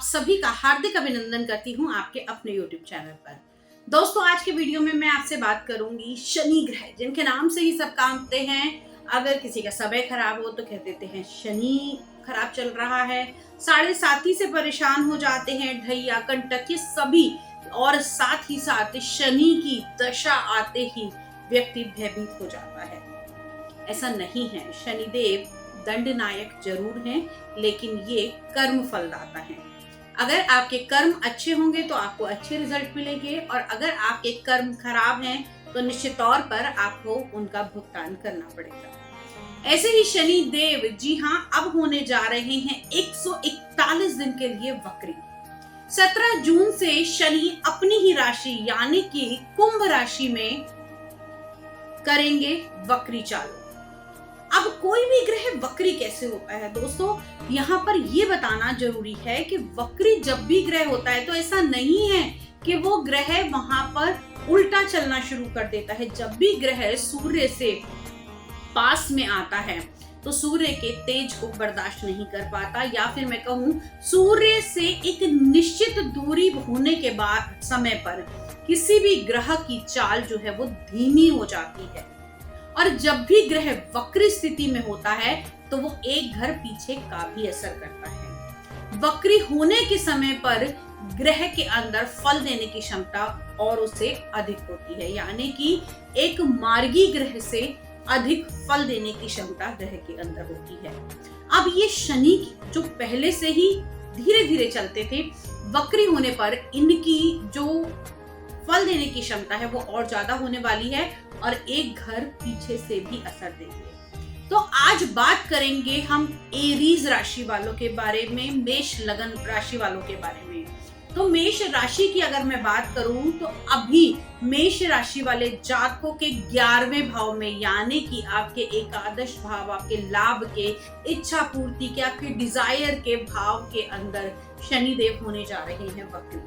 सभी का हार्दिक अभिनंदन करती हूँ आपके अपने YouTube चैनल पर। दोस्तों, आज के वीडियो में मैं आपसे बात करूंगी शनि ग्रह, जिनके नाम से ही सब कामते हैं। अगर किसी का समय खराब हो तो कह देते हैं शनि खराब चल रहा है, साढ़े साथी से परेशान हो जाते हैं, ढैया कंटक ये सभी, और साथ ही साथ शनि की दशा आते ही व्यक्ति भयभीत हो जाता है। ऐसा नहीं है, शनिदेव दंडनायक जरूर हैं, लेकिन ये कर्म फलदाता हैं। अगर आपके कर्म अच्छे होंगे तो आपको अच्छे रिजल्ट मिलेंगे, और अगर आपके कर्म खराब हैं तो निश्चित तौर पर आपको उनका भुगतान करना पड़ेगा। ऐसे ही शनि देव, जी हाँ, अब होने जा रहे हैं 141 दिन के लिए वक्री। 17 जून से शनि अपनी ही राशि यानी कि कुंभ राशि में करेंगे वक्री चालू। अब कोई भी ग्रह वक्री कैसे होता है दोस्तों, यहाँ पर ये बताना जरूरी है कि वक्री जब भी ग्रह होता है तो ऐसा नहीं है कि वो ग्रह वहां पर उल्टा चलना शुरू कर देता है। जब भी ग्रह सूर्य से पास में आता है तो सूर्य के तेज को बर्दाश्त नहीं कर पाता, या फिर मैं कहूँ सूर्य से एक निश्चित दूरी होने के बाद समय पर किसी भी ग्रह की चाल जो है वो धीमी हो जाती है। और जब भी ग्रह वक्री स्थिति में होता है तो वो एक घर पीछे का भी असर करता है। वक्री होने के समय पर ग्रह के अंदर फल देने की क्षमता और उससे अधिक होती है, यानी कि एक मार्गी ग्रह से अधिक फल देने की क्षमता ग्रह के अंदर होती है। अब ये शनि जो पहले से ही धीरे धीरे चलते थे, वक्री होने पर इनकी जो फल देने की क्षमता है वो और ज्यादा होने वाली है, और एक घर पीछे से भी असर देंगे। तो आज बात करेंगे हम एरीज राशि वालों के बारे में, मेष लगन राशि वालों के बारे में। तो मेष राशि की अगर मैं बात करूं तो अभी मेष राशि वाले जातकों के 11वें भाव में, यानी कि आपके एकादश भाव, आपके लाभ के, इच्छा पूर्ति के, आपके डिजायर के भाव के अंदर शनिदेव होने जा रहे हैं वक्री।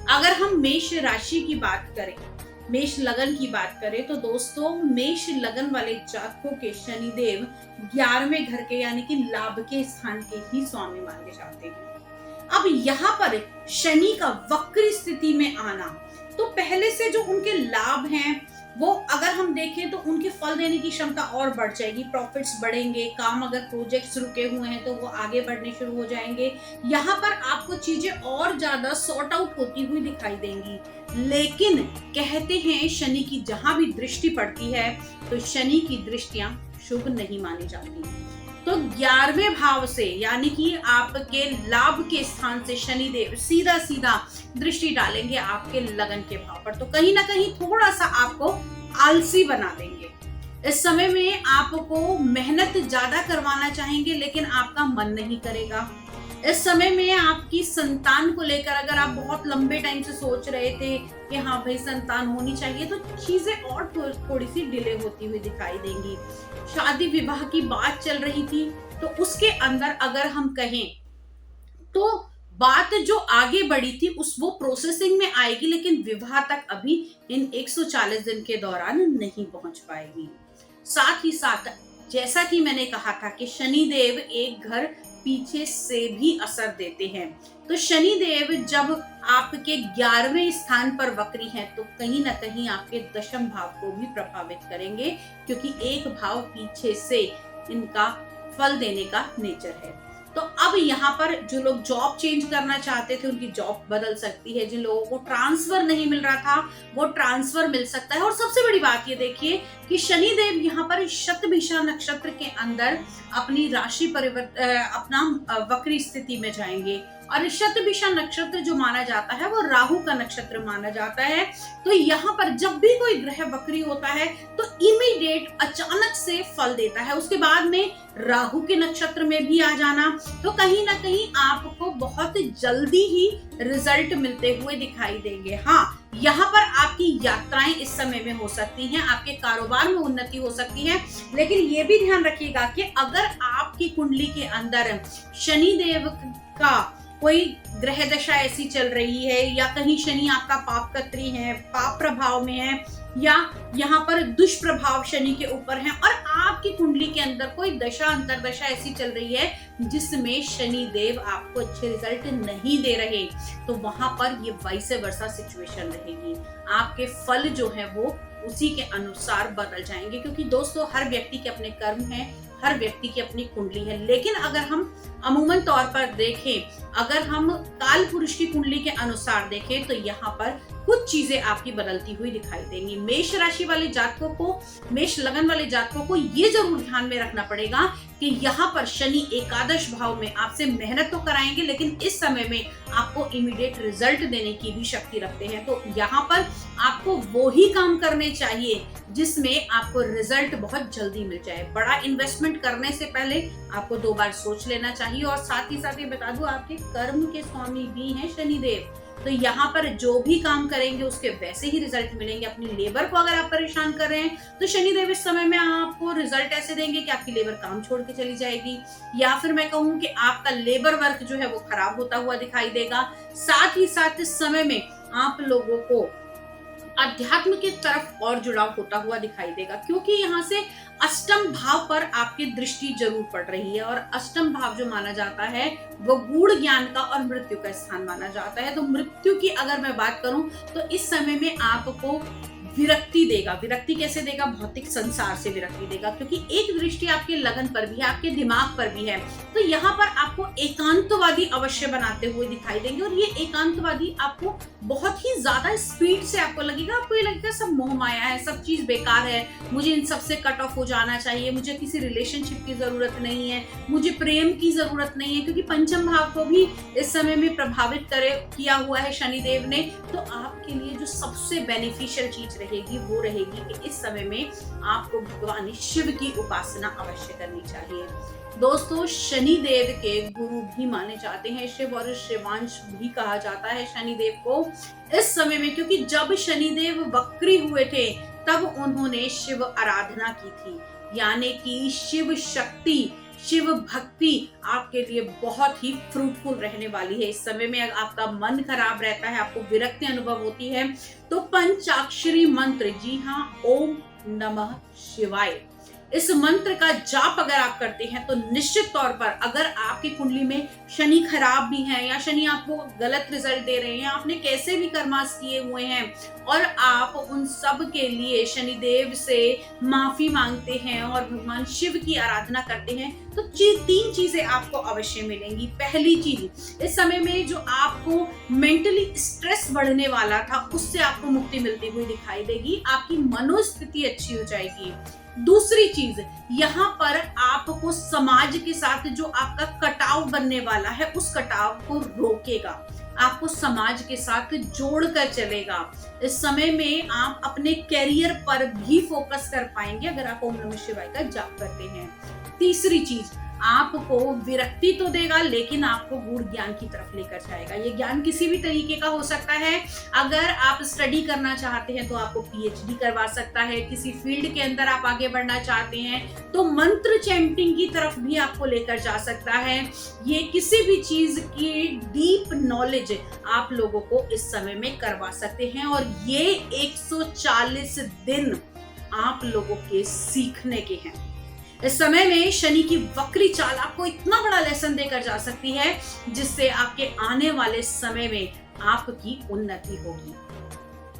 अगर हम मेष राशि की बात करें, मेष लगन की बात करें, तो दोस्तों मेष लगन वाले जातकों के शनिदेव 11वें घर के यानी कि लाभ के स्थान के ही स्वामी माने जाते हैं। अब यहाँ पर शनि का वक्री स्थिति में आना, तो पहले से जो उनके लाभ हैं वो अगर हम देखें तो उनके फल देने की क्षमता और बढ़ जाएगी, प्रॉफिट्स बढ़ेंगे, काम अगर प्रोजेक्ट्स रुके हुए हैं तो वो आगे बढ़ने शुरू हो जाएंगे। यहाँ पर आपको चीजें और ज्यादा सॉर्ट आउट होती हुई दिखाई देंगी। लेकिन कहते हैं शनि की जहां भी दृष्टि पड़ती है तो शनि की दृष्टियां शुभ नहीं मानी जाती। तो 11वें भाव से यानी कि आपके लाभ के स्थान से शनिदेव सीधा सीधा दृष्टि डालेंगे आपके लगन के भाव पर, तो कहीं ना कहीं थोड़ा सा आपको आलसी बना देंगे। इस समय में आपको मेहनत ज्यादा करवाना चाहेंगे लेकिन आपका मन नहीं करेगा। इस समय में आपकी संतान को लेकर अगर आप बहुत लंबे टाइम से सोच रहे थे कि हाँ भाई संतान होनी चाहिए, तो चीजें और थोड़ी सी डिले होती हुई दिखाई देंगी। शादी विवाह की बात चल रही थी तो उसके अंदर अगर हम कहें तो बात जो आगे बढ़ी थी वो प्रोसेसिंग में आएगी, लेकिन विवाह तक अभी इन 140 दिन के दौरान नहीं पहुंच पाएगी। साथ ही साथ जैसा कि मैंने कहा था कि शनिदेव एक घर पीछे से भी असर देते हैं, तो शनिदेव जब आपके 11वें स्थान पर वक्री हैं तो कहीं ना कहीं आपके दशम भाव को भी प्रभावित करेंगे, क्योंकि एक भाव पीछे से इनका फल देने का नेचर है। तो अब यहाँ पर जो लोग जॉब चेंज करना चाहते थे उनकी जॉब बदल सकती है, जिन लोगों को ट्रांसफर नहीं मिल रहा था वो ट्रांसफर मिल सकता है। और सबसे बड़ी बात ये देखिए कि शनिदेव यहाँ पर शतभिषा नक्षत्र के अंदर अपनी राशि अपना वक्री स्थिति में जाएंगे, और शतभिषा नक्षत्र जो माना जाता है वो राहु का नक्षत्र माना जाता है। तो यहाँ पर जब भी कोई ग्रह वक्री होता है तो इमीडिएट अचानक से फल देता है, उसके बाद में राहु के नक्षत्र में भी आ जाना, तो कहीं ना कहीं आपको बहुत जल्दी ही रिजल्ट मिलते हुए दिखाई देंगे। हाँ, यहाँ पर आपकी यात्राएं इस समय में हो सकती हैं, आपके कारोबार में उन्नति हो सकती है, लेकिन ये भी ध्यान रखिएगा कि अगर आपकी कुंडली के अंदर शनिदेव का कोई ग्रह दशा ऐसी चल रही है या कहीं शनि आपका पाप कत्री है, पाप प्रभाव में है, या यहाँ पर दुष्प्रभाव शनि के ऊपर है और आपकी कुंडली के अंदर कोई दशा अंतरदशा ऐसी चल रही है जिसमें शनि देव आपको अच्छे रिजल्ट नहीं दे रहे, तो वहां पर ये वाइस वर्सा सिचुएशन रहेगी। आपके फल जो है वो उसी के अनुसार बदल जाएंगे, क्योंकि दोस्तों हर व्यक्ति के अपने कर्म हैं, हर व्यक्ति की अपनी कुंडली है। लेकिन अगर हम अमूमन तौर पर देखें, अगर हम काल पुरुष की कुंडली के अनुसार देखें तो यहाँ पर कुछ चीजें आपकी बदलती हुई दिखाई देंगी। मेष राशि वाले जातकों को, मेष लगन वाले जातकों को ये जरूर ध्यान में रखना पड़ेगा कि यहाँ पर शनि एकादश भाव में आपसे मेहनत तो कराएंगे, लेकिन इस समय में आपको इमीडिएट रिजल्ट देने की भी शक्ति रखते हैं। तो यहाँ पर आपको वो ही काम करने चाहिए जिसमें आपको रिजल्ट बहुत जल्दी मिल जाए। बड़ा इन्वेस्टमेंट करने से पहले आपको 2 बार सोच लेना चाहिए। और साथ ही साथ ये बता दूं, आपके कर्म के स्वामी भी हैं शनिदेव, तो यहाँ पर जो भी काम करेंगे उसके वैसे ही रिजल्ट मिलेंगे। अपनी लेबर को अगर आप परेशान कर रहे हैं तो शनिदेव इस समय में आपको रिजल्ट ऐसे देंगे कि आपकी लेबर काम छोड़ के चली जाएगी, या फिर मैं कहूँ कि आपका लेबर वर्क जो है वो खराब होता हुआ दिखाई देगा। साथ ही साथ इस समय में आप लोगों को अध्यात्म की तरफ और जुड़ाव होता हुआ दिखाई देगा, क्योंकि यहाँ से अष्टम भाव पर आपकी दृष्टि जरूर पड़ रही है। और अष्टम भाव जो माना जाता है वो गूढ़ ज्ञान का और मृत्यु का स्थान माना जाता है। तो मृत्यु की अगर मैं बात करूं तो इस समय में आपको विरक्ति देगा। विरक्ति कैसे देगा? भौतिक संसार से विरक्ति देगा, क्योंकि एक दृष्टि आपके लगन पर भी है, आपके दिमाग पर भी है। तो यहाँ पर आपको एकांतवादी अवश्य बनाते हुए दिखाई देंगे, और ये एकांतवादी आपको बहुत ही ज्यादा स्पीड से आपको लगेगा, आपको ये लगेगा सब मोह माया है, सब चीज बेकार है, मुझे इन सब से कट ऑफ हो जाना चाहिए, मुझे किसी रिलेशनशिप की जरूरत नहीं है, मुझे प्रेम की जरूरत नहीं है, क्योंकि पंचम भाव को भी इस समय में प्रभावित किया हुआ है शनिदेव ने। तो आपके लिए जो सबसे बेनिफिशियल चीज रहेगी वो रहेगी कि इस समय में आपको भगवान शिव की उपासना अवश्य करनी चाहिए। दोस्तों शनि देव के गुरु भी माने जाते हैं, शिव और शिवांश भी कहा जाता है शनिदेव को इस समय में, क्योंकि जब शनिदेव वक्री हुए थे तब उन्होंने शिव आराधना की थी, यानी कि शिव शक्ति, शिव भक्ति आपके लिए बहुत ही फ्रूटफुल रहने वाली है। इस समय में अगर आपका मन खराब रहता है, आपको विरक्ति अनुभव होती है, तो पंचाक्षरी मंत्र, जी हाँ, ओम नमः शिवाय, इस मंत्र का जाप अगर आप करते हैं तो निश्चित तौर पर अगर आपकी कुंडली में शनि खराब भी है या शनि आपको गलत रिजल्ट दे रहे हैं, आपने कैसे भी कर्मास किए हुए हैं और आप उन सब के लिए शनिदेव से माफी मांगते हैं और भगवान शिव की आराधना करते हैं, तो 3 चीजें आपको अवश्य मिलेंगी। पहली चीज, इस समय में जो आपको मेंटली स्ट्रेस बढ़ने वाला था उससे आपको मुक्ति मिलती हुई दिखाई देगी, आपकी मनोस्थिति अच्छी हो जाएगी। दूसरी चीज, यहाँ पर आपको समाज के साथ जो आपका कटाव बनने वाला है उस कटाव को रोकेगा, आपको समाज के साथ जोड़कर चलेगा। इस समय में आप अपने कैरियर पर भी फोकस कर पाएंगे अगर आप ओम नमः शिवाय का जाप करते हैं। तीसरी चीज, आपको विरक्ति तो देगा लेकिन आपको गूढ़ ज्ञान की तरफ लेकर जाएगा। ये ज्ञान किसी भी तरीके का हो सकता है। अगर आप स्टडी करना चाहते हैं तो आपको पीएचडी करवा सकता है, किसी फील्ड के अंदर आप आगे बढ़ना चाहते हैं तो मंत्र चैंटिंग की तरफ भी आपको लेकर जा सकता है। ये किसी भी चीज की डीप नॉलेज आप लोगों को इस समय में करवा सकते हैं, और ये 140 दिन आप लोगों के सीखने के हैं। इस समय में शनि की वक्री चाल आपको इतना बड़ा लेसन देकर जा सकती है जिससे आपके आने वाले समय में आपकी उन्नति होगी।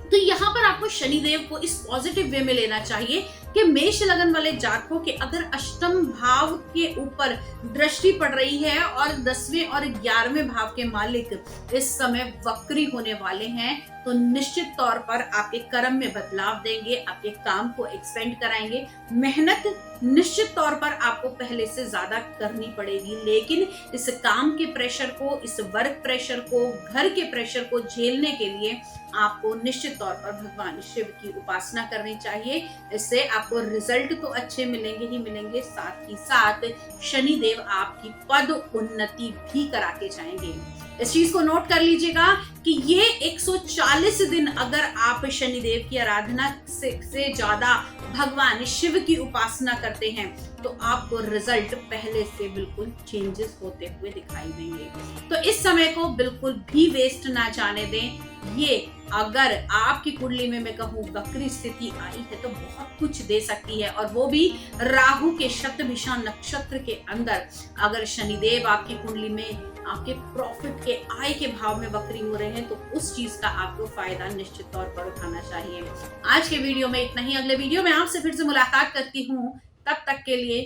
तो यहाँ पर आपको शनिदेव को इस पॉजिटिव वे में लेना चाहिए कि मेष लगन वाले जातकों के अगर अष्टम भाव के ऊपर दृष्टि पड़ रही है और 10वें और 11वें भाव के मालिक इस समय वक्री होने वाले हैं, तो निश्चित तौर पर आपके कर्म में बदलाव देंगे, आपके काम को एक्सपेंड कराएंगे। मेहनत निश्चित तौर पर आपको पहले से ज्यादा करनी पड़ेगी, लेकिन इस काम के प्रेशर को, इस वर्क प्रेशर को, घर के प्रेशर को झेलने के लिए आपको निश्चित तौर पर भगवान शिव की उपासना करनी चाहिए। इससे आपको रिजल्ट तो अच्छे मिलेंगे ही मिलेंगे, साथ ही साथ शनिदेव आपकी पद उन्नति भी करा के जाएंगे। इस चीज को नोट कर लीजिएगा कि ये 140 दिन अगर आप शनिदेव की आराधना से ज्यादा भगवान शिव की उपासना करते हैं तो आपको रिजल्ट पहले से बिल्कुल चेंजेस होते हुए दिखाई देंगे। तो इस समय को बिल्कुल भी वेस्ट ना जाने दें। ये अगर आपकी कुंडली में मैं कहूँ वक्री स्थिति आई है तो बहुत कुछ दे सकती है, और वो भी राहु के शतभिषा नक्षत्र के अंदर। अगर शनिदेव आपकी कुंडली में आपके प्रॉफिट के आय के भाव में वक्री हो रहे हैं तो उस चीज का आपको फायदा निश्चित तौर पर उठाना चाहिए। आज के वीडियो में इतना ही। अगले वीडियो में आपसे फिर से मुलाकात करती हूँ। तब तक के लिए